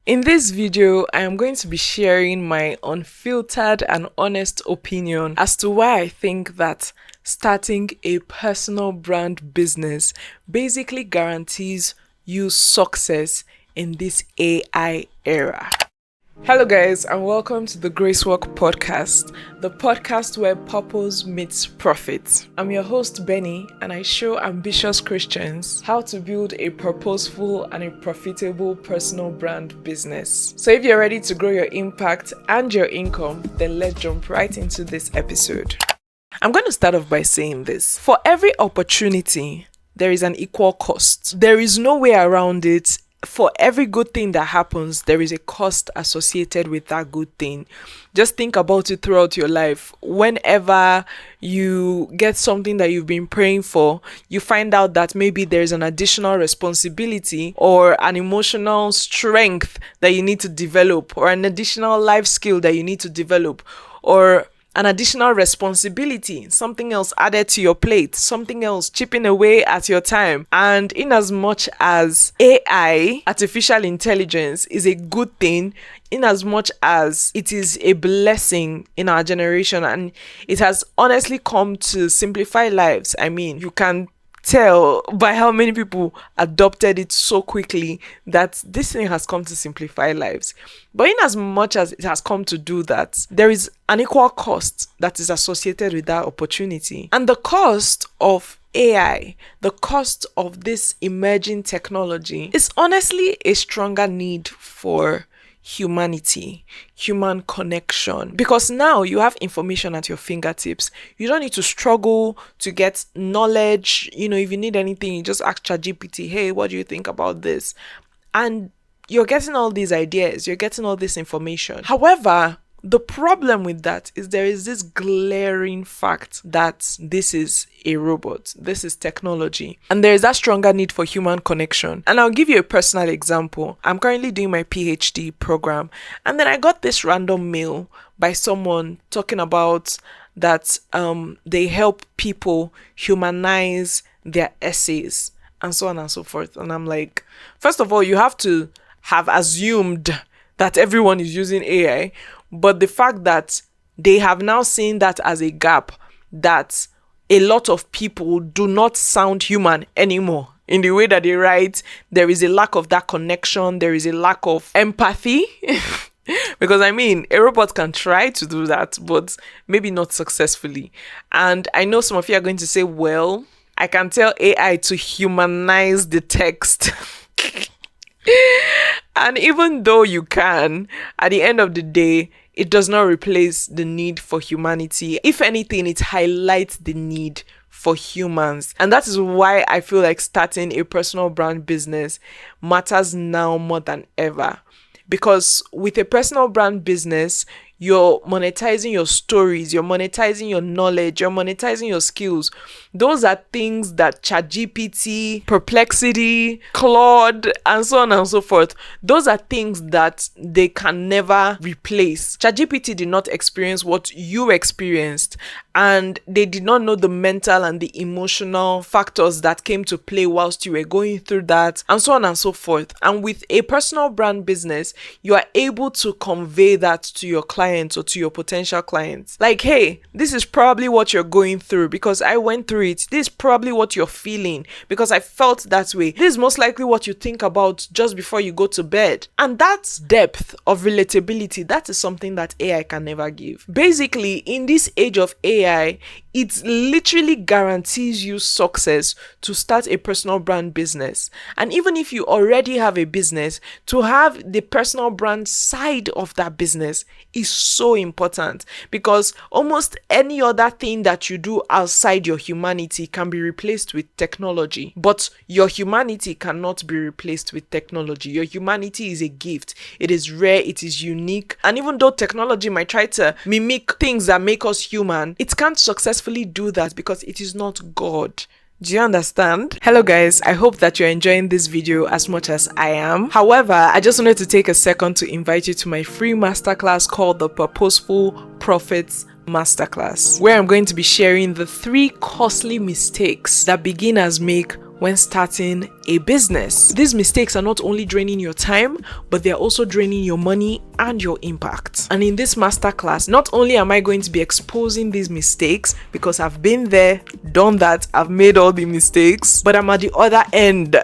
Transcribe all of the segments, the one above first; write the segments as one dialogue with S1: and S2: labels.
S1: In this video, I am going to be sharing my unfiltered and honest opinion as to why I think that starting a personal brand business basically guarantees you success in this AI era. Hello guys, and welcome to the Gracework Podcast, the podcast where purpose meets profit. I'm your host Benny, and I show ambitious Christians how to build a purposeful and a profitable personal brand business. So if you're ready to grow your impact and your income, then let's jump right into this episode. I'm going to start off by saying this. For every opportunity, there is an equal cost. There is no way around it. For every good thing that happens, there is a cost associated with that good thing. Just think about it throughout your life. Whenever you get something that you've been praying for, you find out that maybe there's an additional responsibility or an emotional strength that you need to develop, or an additional life skill that you need to develop, or an additional responsibility, something else added to your plate, something else chipping away at your time. And in as much as AI, artificial intelligence, is a good thing, in as much as it is a blessing in our generation, and it has honestly come to simplify lives. I mean, you can tell by how many people adopted it so quickly that this thing has come to simplify lives. But in as much as it has come to do that, there is an equal cost that is associated with that opportunity. And the cost of AI, the cost of this emerging technology, is honestly a stronger need for humanity, human connection, because now you have information at your fingertips. You don't need to struggle to get knowledge. If you need anything, you just ask ChatGPT, hey, what do you think about this? And you're getting all these ideas, you're getting all this information. However, the problem with that is there is this glaring fact that this is a robot, this is technology, and there is that stronger need for human connection. And I'll give you a personal example. I'm currently doing my PhD program, and then I got this random mail by someone talking about that they help people humanize their essays and so on and so forth. And I'm like, first of all, you have to have assumed that everyone is using AI. But the fact that they have now seen that as a gap, that a lot of people do not sound human anymore in the way that they write. There is a lack of that connection. There is a lack of empathy. Because I mean, a robot can try to do that, but maybe not successfully. And I know some of you are going to say, well, I can tell AI to humanize the text. And even though you can, at the end of the day, it does not replace the need for humanity. If anything, it highlights the need for humans. And that is why I feel like starting a personal brand business matters now more than ever. Because with a personal brand business, you're monetizing your stories, you're monetizing your knowledge, you're monetizing your skills. Those are things that ChatGPT, Perplexity, Claude, and so on and so forth, those are things that they can never replace. ChatGPT did not experience what you experienced, and they did not know the mental and the emotional factors that came to play whilst you were going through that, and so on and so forth. And with a personal brand business, you are able to convey that to your clients or to your potential clients. Like, hey, this is probably what you're going through because I went through it. This is probably what you're feeling because I felt that way. This is most likely what you think about just before you go to bed. And that depth of relatability, that is something that AI can never give. Basically, in this age of AI, it literally guarantees you success to start a personal brand business. And even if you already have a business, to have the personal brand side of that business is so important, because almost any other thing that you do outside your humanity can be replaced with technology. But your humanity cannot be replaced with technology. Your humanity is a gift. It is rare. It is unique. And even though technology might try to mimic things that make us human, it can't successfully do that because it is not God. Do you understand? Hello guys, I hope that you're enjoying this video as much as I am. However, I just wanted to take a second to invite you to my free masterclass called the Purposeful Profits Masterclass, where I'm going to be sharing the 3 costly mistakes that beginners make when starting a business. These mistakes are not only draining your time, but they're also draining your money and your impact. And in this masterclass, not only am I going to be exposing these mistakes, because I've been there, done that, I've made all the mistakes, but I'm at the other end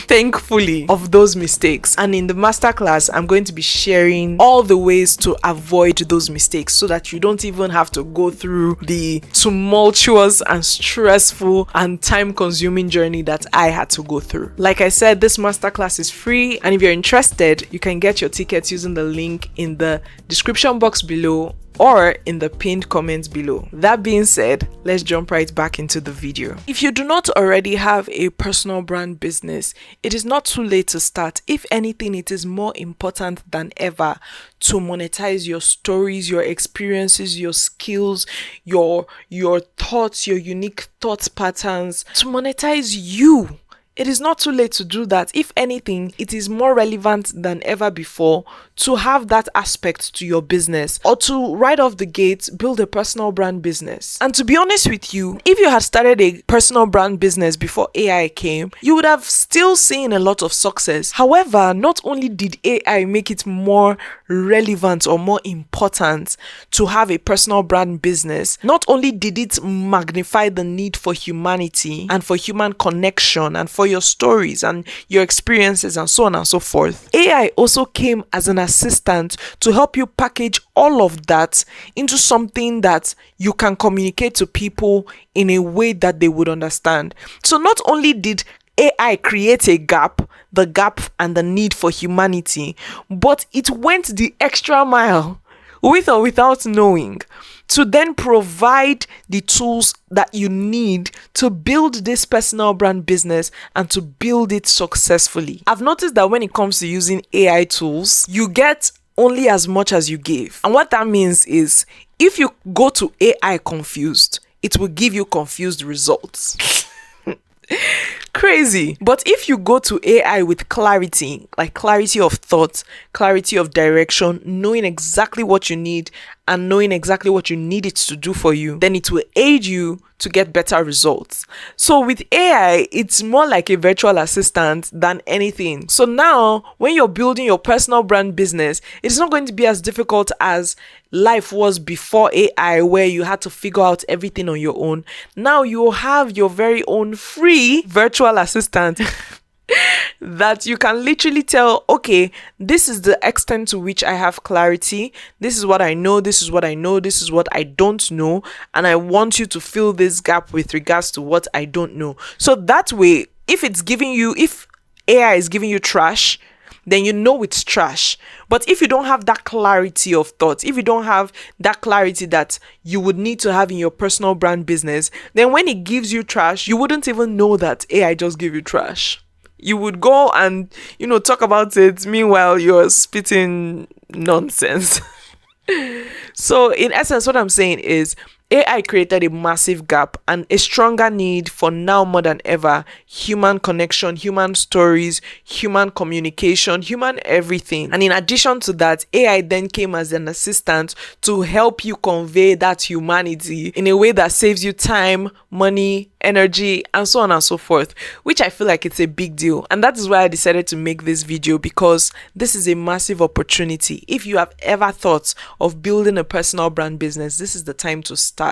S1: thankfully, of those mistakes. And in the masterclass, I'm going to be sharing all the ways to avoid those mistakes so that you don't even have to go through the tumultuous and stressful and time-consuming journey that I had to go through. Like I said, this masterclass is free, and if you're interested, you can get your tickets using the link in the description box below or in the pinned comments below. That being said, let's jump right back into the video. If you do not already have a personal brand business, it is not too late to start. If anything, it is more important than ever to monetize your stories, your experiences, your skills, your thoughts, your unique thought patterns, to monetize you. It is not too late to do that. If anything, it is more relevant than ever before to have that aspect to your business, or to right off the gate build a personal brand business. And to be honest with you, if you had started a personal brand business before AI came, you would have still seen a lot of success. However, not only did AI make it more relevant or more important to have a personal brand business, not only did it magnify the need for humanity and for human connection and for your stories and your experiences and so on and so forth, AI also came as an assistant to help you package all of that into something that you can communicate to people in a way that they would understand. So not only did AI create a gap, the gap and the need for humanity, but it went the extra mile, with or without knowing, to then provide the tools that you need to build this personal brand business and to build it successfully. I've noticed that when it comes to using AI tools, you get only as much as you give. And what that means is, if you go to AI confused, it will give you confused results. Crazy. But if you go to AI with clarity, like clarity of thought, clarity of direction, knowing exactly what you need and knowing exactly what you need it to do for you, then it will aid you to get better results. So with AI, it's more like a virtual assistant than anything. So now, when you're building your personal brand business, it's not going to be as difficult as life was before AI, where you had to figure out everything on your own. Now you have your very own free virtual assistant that you can literally tell, okay, this is the extent to which I have clarity. This is what I know. This is what I know. This is what I don't know. And I want you to fill this gap with regards to what I don't know. So that way, if AI is giving you trash, then you know it's trash. But if you don't have that clarity of thought, if you don't have that clarity that you would need to have in your personal brand business, then when it gives you trash, you wouldn't even know that AI just gave you trash. You would go and, talk about it. Meanwhile, you're spitting nonsense. So in essence, what I'm saying is, AI created a massive gap and a stronger need for, now more than ever, human connection, human stories, human communication, human everything. And in addition to that, AI then came as an assistant to help you convey that humanity in a way that saves you time, money, energy, and so on and so forth, which I feel like it's a big deal. And that is why I decided to make this video, because this is a massive opportunity. If you have ever thought of building a personal brand business, this is the time to start.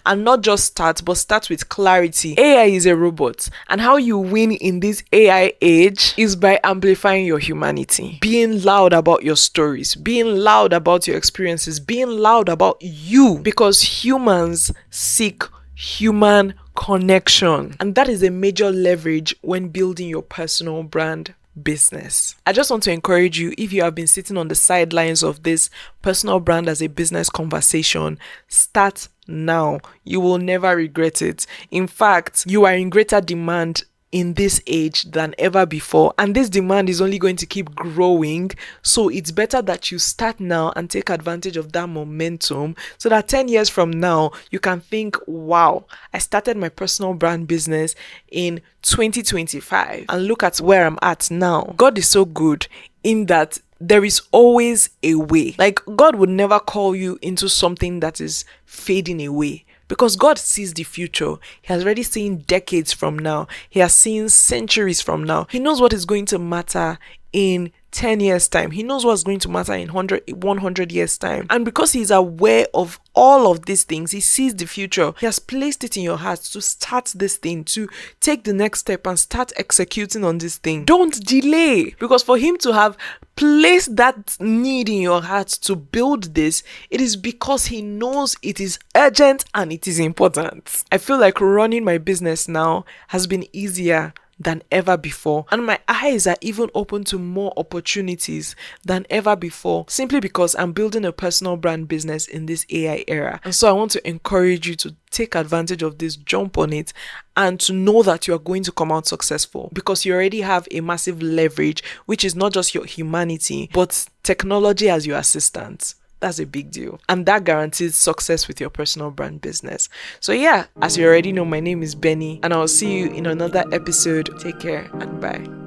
S1: And not just start, but start with clarity. AI is a robot, and how you win in this AI age is by amplifying your humanity, being loud about your stories, being loud about your experiences, being loud about you, because humans seek human connection, and that is a major leverage when building your personal brand business. I just want to encourage you, if you have been sitting on the sidelines of this personal brand as a business conversation, start now. You will never regret it. In fact, you are in greater demand in this age than ever before, and this demand is only going to keep growing. So it's better that you start now and take advantage of that momentum, so that 10 years from now you can think, wow, I started my personal brand business in 2025 and look at where I'm at now. God is so good in that there is always a way. Like, God would never call you into something that is fading away. Because God sees the future. He has already seen decades from now. He has seen centuries from now. He knows what is going to matter in 10 years time. He knows what's going to matter in 100 years time. And because he's aware of all of these things, he sees the future. He has placed it in your heart to start this thing, to take the next step and start executing on this thing. Don't delay, because for him to have placed that need in your heart to build this, it is because he knows it is urgent and it is important. I feel like running my business now has been easier than ever before, and my eyes are even open to more opportunities than ever before, simply because I'm building a personal brand business in this AI era. And so I want to encourage you to take advantage of this, jump on it, and to know that you are going to come out successful, because you already have a massive leverage, which is not just your humanity but technology as your assistant. That's a big deal. And that guarantees success with your personal brand business. So yeah, as you already know, my name is Benny, and I'll see you in another episode. Take care and bye.